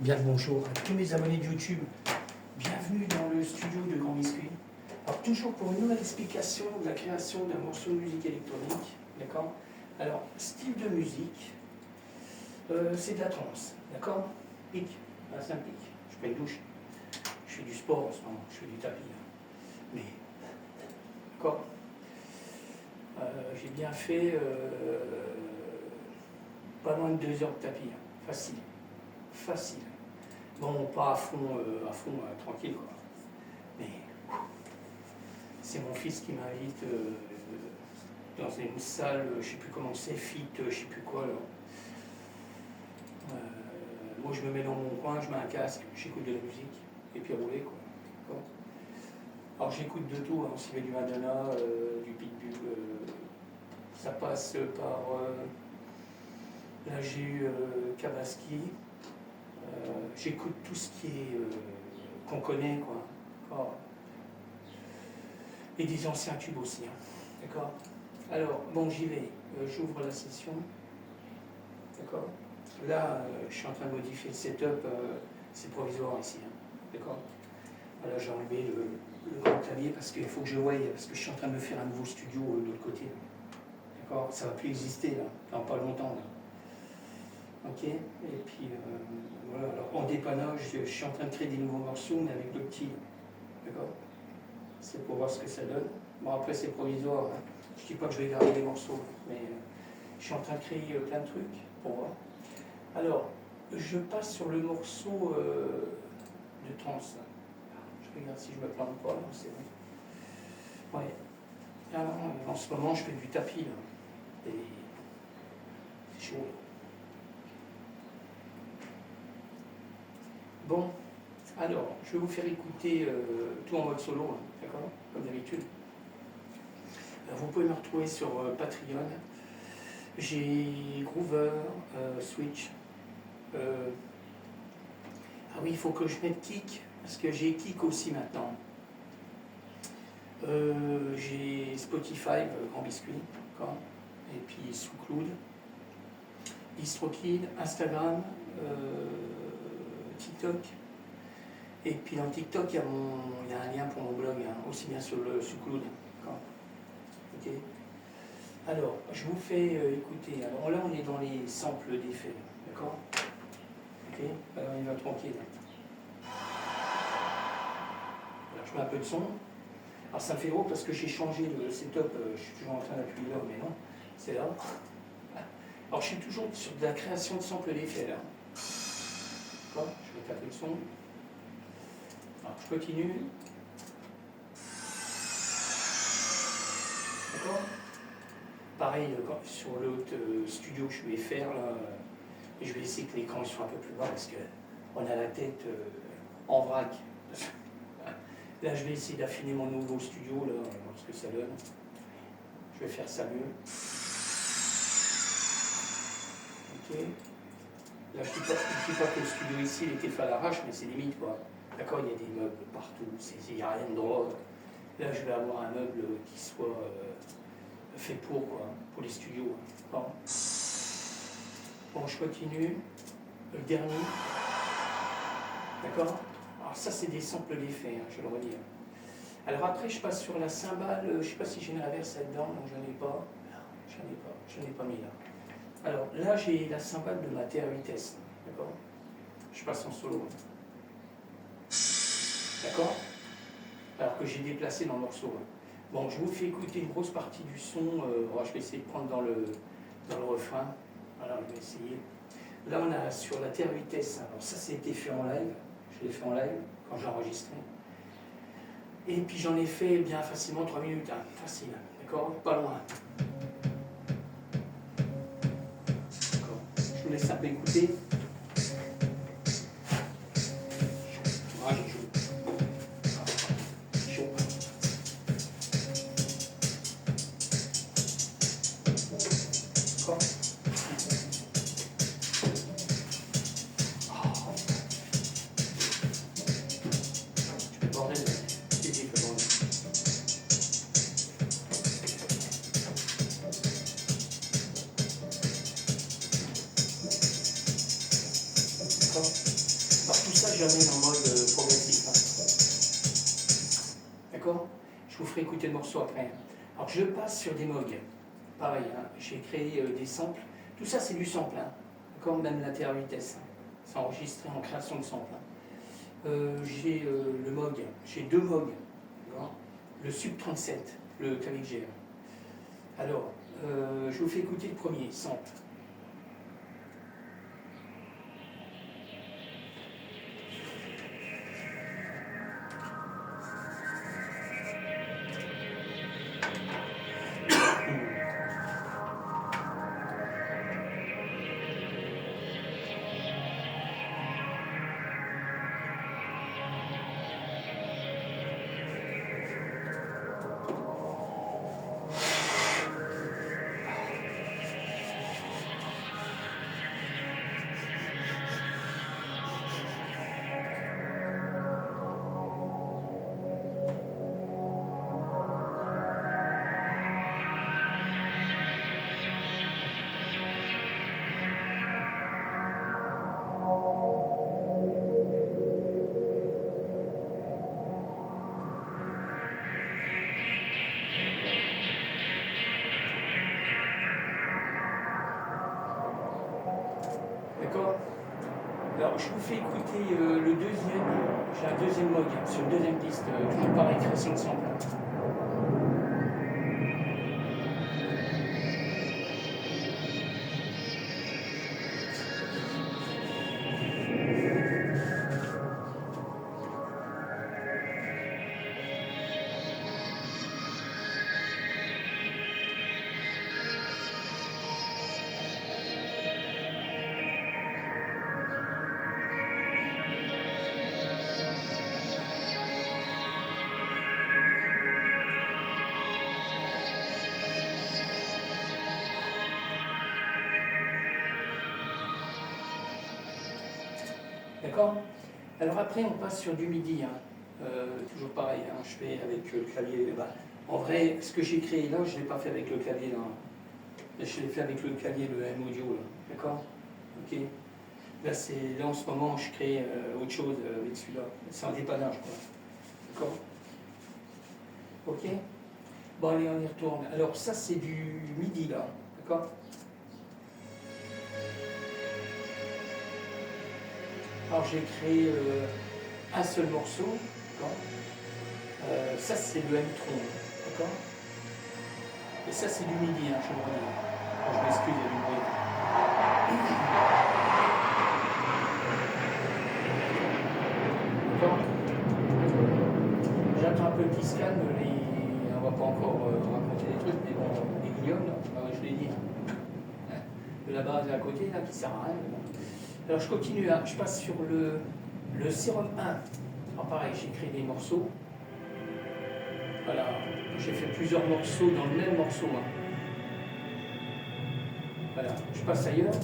Bien le bonjour à tous mes abonnés de YouTube. Bienvenue dans le studio de Grand Biscuit. Alors toujours pour une nouvelle explication de la création d'un morceau de musique électronique. D'accord. Alors, style de musique, c'est de la trance. D'accord. Pic, c'est un pic. Je fais une douche. Je fais du sport en ce moment, je fais du tapis. Mais, d'accord. J'ai bien fait pas loin de 2 heures de tapis. Facile. Facile. Bon, pas à fond, tranquille, quoi. Mais c'est mon fils qui m'invite dans une salle, je sais plus comment c'est, fit, je sais plus quoi. Moi, je me mets dans mon coin, je mets un casque, j'écoute de la musique, et puis rouler, quoi. Bon. Alors, j'écoute de tout, hein, aussi bien du Madonna, du Pitbull. Ça passe par. Là, j'ai eu Kabaski. J'écoute tout ce qui est qu'on connaît, quoi. D'accord. Et des anciens tubes aussi, hein. D'accord. Alors, bon, j'y vais. J'ouvre la session. D'accord. Là, je suis en train de modifier le setup. C'est provisoire ici, hein. D'accord. Là, j'ai enlevé le grand clavier parce qu'il faut que je voie, parce que je suis en train de me faire un nouveau studio de l'autre côté. D'accord. Ça ne va plus exister, là, dans pas longtemps, là. Ok, et puis voilà, alors en dépannage, je suis en train de créer des nouveaux morceaux, mais avec le petit. D'accord. C'est pour voir ce que ça donne. Bon, après, c'est provisoire, hein. Je ne dis pas que je vais garder les morceaux, mais je suis en train de créer plein de trucs pour voir. Alors, je passe sur le morceau de trance. Je regarde si je me plante pas, là, c'est bon. Ouais. Alors, en ce moment, je fais du tapis, là. Et c'est chaud. Bon, alors, je vais vous faire écouter tout en mode solo, hein, d'accord, comme d'habitude. Vous pouvez me retrouver sur Patreon. J'ai Groover, Switch. Ah oui, il faut que je mette Kik, parce que j'ai Kik aussi maintenant. J'ai Spotify, Grand Biscuit, d'accord, et puis SoundCloud, DistroKid, Instagram, TikTok. Et puis dans TikTok, il y a un lien pour mon blog, hein, aussi bien sur le SoundCloud. Ok. Alors, je vous fais écouter. Alors là, on est dans les samples d'effets. D'accord. Ok. Alors, il va tranquille. Alors, je mets un peu de son. Alors, ça me fait drôle parce que j'ai changé le setup. Je suis toujours en train d'appuyer là, mais non. C'est là. Alors, je suis toujours sur de la création de samples d'effets, là. D'accord. Je vais taper le son. Alors, je continue. D'accord. Pareil, sur l'autre studio que je vais faire, là, je vais essayer que l'écran soit un peu plus bas parce qu'on a la tête en vrac. Là, je vais essayer d'affiner mon nouveau studio, là, voir ce que ça donne. Je vais faire ça mieux. Ok. Là, je ne dis pas que le studio ici, il était fait à l'arrache, mais c'est limite, quoi. D'accord, il y a des meubles partout, il n'y a rien de drôle. Là, je vais avoir un meuble qui soit fait pour les studios. Bon, je continue. Le dernier. D'accord. Alors ça, c'est des samples d'effets, hein, je le redis. Alors après, je passe sur la cymbale. Je ne sais pas si j'ai une reverse là-dedans. Non, je n'en ai pas. Je n'en ai pas mis là. Alors là, j'ai la cymbale de ma terre vitesse. D'accord. Je passe en solo. D'accord. Alors que j'ai déplacé dans le morceau. Bon, je vous fais écouter une grosse partie du son. Je vais essayer de prendre dans le refrain. Alors, je vais essayer. Là, on a sur la terre vitesse. Alors, ça a été fait en live. Je l'ai fait en live quand j'ai enregistré. Et puis, j'en ai fait bien facilement 3 minutes. Hein. Facile. D'accord. Pas loin. D'accord. Je vous laisse un peu écouter. Ah, j'ai chaud. ça, j'amène en mode progressif. Hein. D'accord? Je vous ferai écouter le morceau après. Alors, je passe sur des mogs. Pareil, hein, j'ai créé des samples. Tout ça, c'est du sample. Hein. D'accord? Même l'inter-vitesse. Hein. C'est enregistré en création de sample. Hein. J'ai le Moog. J'ai deux Moog. Le Sub 37, le clavier que j'ai. Alors, je vous fais écouter le premier sample. D'accord? Alors, je vous fais écouter le deuxième. J'ai un deuxième Moog sur une deuxième piste, toujours pareil, création de sample. D'accord? Alors après, on passe sur du MIDI. Hein. Toujours pareil, hein, je fais avec le clavier. Bah, en vrai, ce que j'ai créé là, je ne l'ai pas fait avec le clavier là. Je l'ai fait avec le clavier, le M-Audio. D'accord? Ok? Là, en ce moment, je crée autre chose avec celui-là. C'est un dépannage, quoi. D'accord? Ok? Bon, allez, on y retourne. Alors, ça, c'est du MIDI, là. D'accord? Alors, j'ai créé un seul morceau. D'accord? Ça, c'est le M-Tron. D'accord? Et ça, c'est du MIDI, hein, je vous redis. Je m'excuse, il y a du bruit. D'accord? J'attends un peu qu'il se calme. On va pas encore raconter des trucs, mais bon, les guillaumes, là, je l'ai dit. Hein. De la base à côté, là, qui sert à rien. Bon. Alors, je continue, hein. Je passe sur le Serum 1. Alors, pareil, j'ai créé des morceaux. Voilà, j'ai fait plusieurs morceaux dans le même morceau. Hein. Voilà, je passe ailleurs.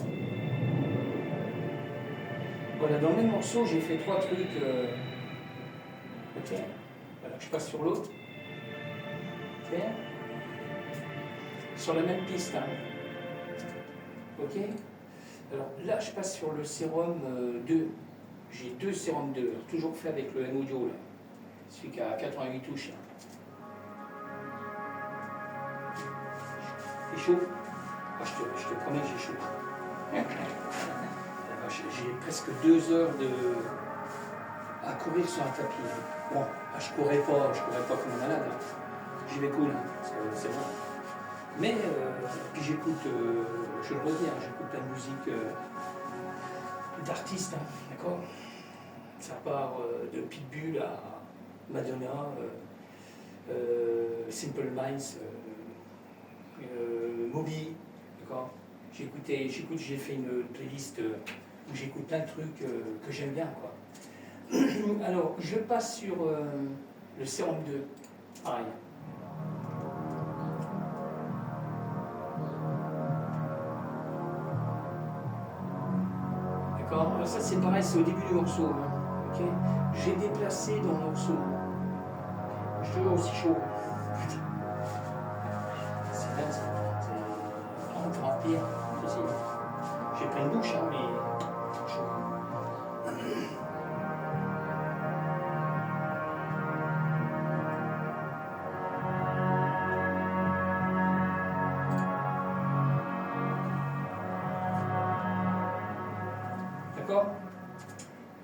Voilà, dans le même morceau, j'ai fait trois trucs. Ok, voilà, je passe sur l'autre. Ok, sur la même piste. Hein. Ok, alors là, je passe sur le sérum 2. J'ai deux sérums 2, alors, toujours fait avec le M-Audio, là. Celui qui a 88 touches. Hein. C'est chaud? Ah, je te promets que j'ai chaud. J'ai presque 2 heures à courir sur un tapis. Bon, je courais pas comme un malade. Hein. J'y vais cool, hein, parce que c'est bon. Mais puis j'écoute, je le redis, hein, j'écoute la musique d'artistes, hein, d'accord? Ça part de Pitbull à Madonna, Simple Minds, Moby, d'accord? J'ai fait une playlist où j'écoute plein de trucs que j'aime bien, quoi. Alors, je passe sur le Serum 2, pareil. D'accord? Ça, c'est pareil, c'est au début du morceau. Hein. Okay, j'ai déplacé dans le morceau. Je suis toujours aussi chaud. C'est encore pire. J'ai pris une douche, hein, mais chaud.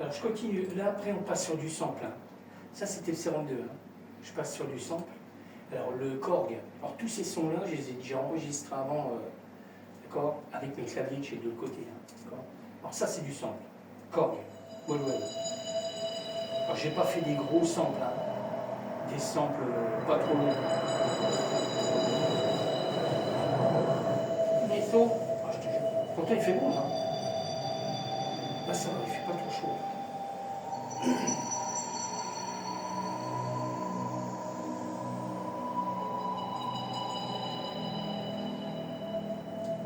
Alors je continue. Là, après, on passe sur du sample. Hein. Ça, c'était le sérum 2. Hein. Je passe sur du sample. Alors le Korg. Alors tous ces sons-là, je les ai déjà enregistrés avant, d'accord, avec mes claviers que j'ai de l'autre côté. Hein, alors ça, c'est du sample. Korg. Ouais, ouais. Alors j'ai pas fait des gros samples. Hein. Des samples pas trop longs. Les sauts, ah, je te jure. Pourtant, il fait bon, hein. Là, ça va, il fait pas trop chaud.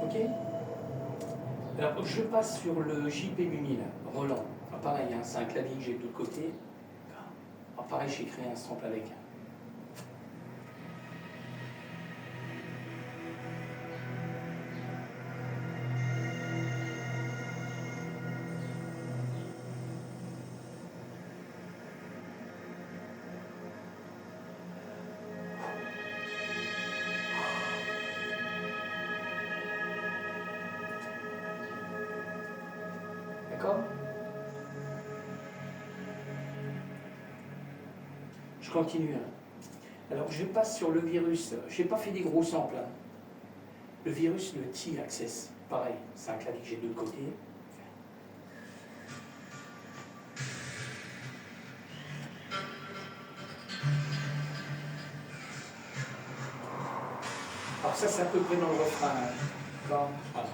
Ok. Alors, je passe sur le JP8000, Roland. Alors, pareil, hein, c'est un clavier que j'ai de l'autre côté. Alors, pareil, j'ai créé un sample avec. D'accord? Je continue. Hein. Alors, je passe sur le virus. Je n'ai pas fait des gros samples. Hein. Le virus, le T-Access. Pareil, c'est un clavier que j'ai de l'autre côté. Alors ça, c'est à peu près dans le refrain. Hein. Bon, voilà.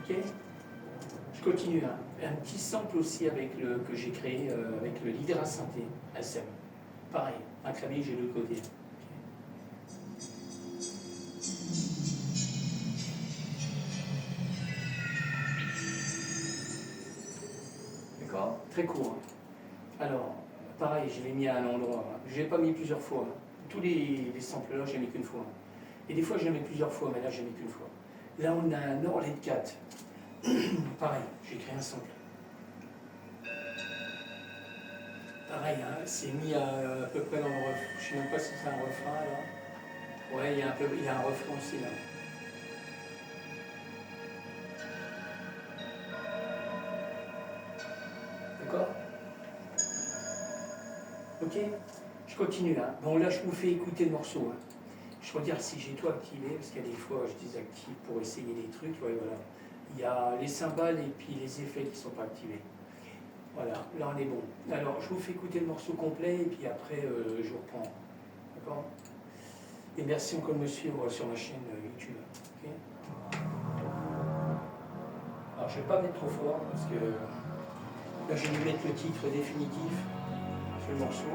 Ok? Je continue. Hein. Un petit sample aussi avec le, que j'ai créé avec le Lidera Synthé SM. Pareil, un clavier que j'ai de l'autre côté. D'accord? Très court. Hein. Alors, pareil, je l'ai mis à un endroit. Hein. Je ne l'ai pas mis plusieurs fois. Hein. Tous les samples là, je l'ai mis qu'une fois. Hein. Et des fois, je l'ai mis plusieurs fois, mais là, je l'ai mis qu'une fois. Là, on a un Orlet 4. Pareil, j'ai créé un sample. Pareil, hein, c'est mis à peu près dans le refrain. Je ne sais même pas si c'est un refrain là. Ouais, il y a un refrain aussi là. D'accord? Ok? Je continue. Hein. Bon, là, je vous fais écouter le morceau. Hein. Je regarde si j'ai tout activé, parce qu'il y a des fois, je désactive pour essayer des trucs. Ouais, voilà. Il y a les cymbales et puis les effets qui ne sont pas activés. Voilà, là on est bon. Alors, je vous fais écouter le morceau complet et puis après, je vous reprends. D'accord? Et merci encore de me suivre sur ma chaîne YouTube. Okay, alors, je ne vais pas mettre trop fort parce que là, je vais lui mettre le titre définitif sur le morceau.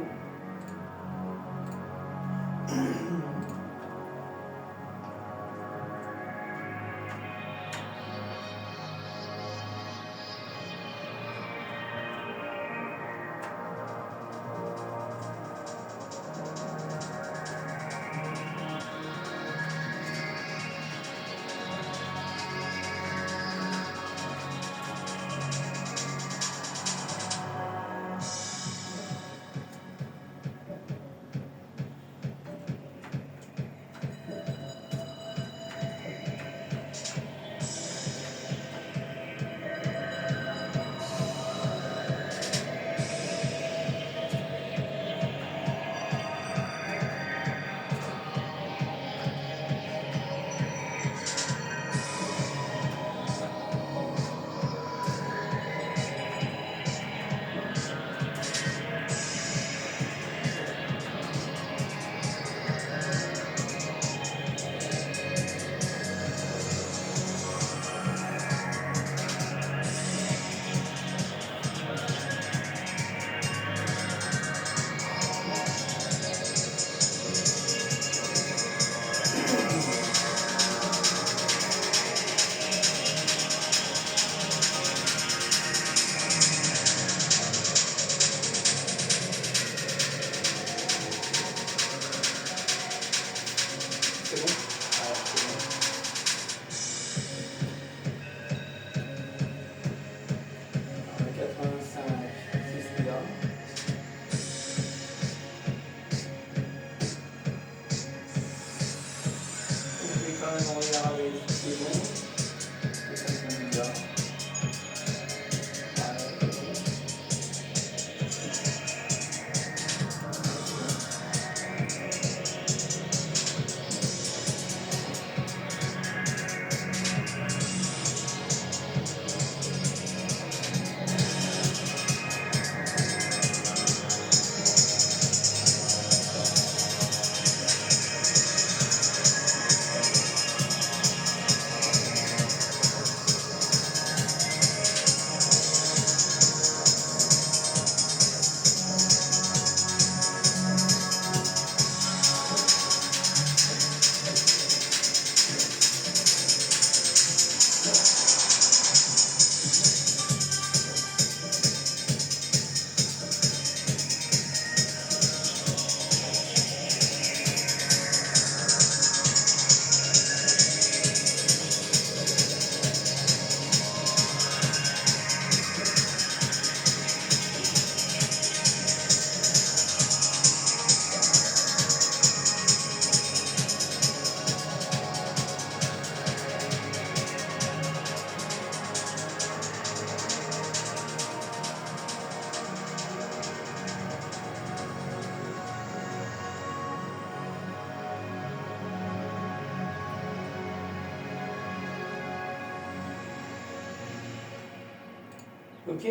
Ok?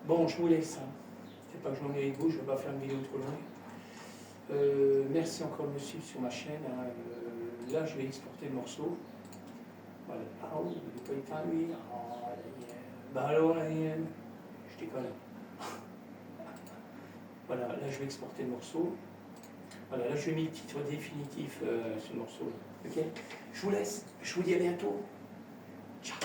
Bon, je vous laisse. Hein. C'est pas que je m'ennuie avec vous, je ne vais pas faire une vidéo trop longue. Merci encore de me suivre sur ma chaîne. Hein. Là, je vais exporter le morceau. Voilà. Ah, oh, il n'est pas éteint, lui. Oh, bah alors, je déconne. Voilà, là, je vais exporter le morceau. Voilà, là, je vais mettre le titre définitif sur le morceau. Ok? Je vous laisse. Je vous dis à bientôt. Ciao.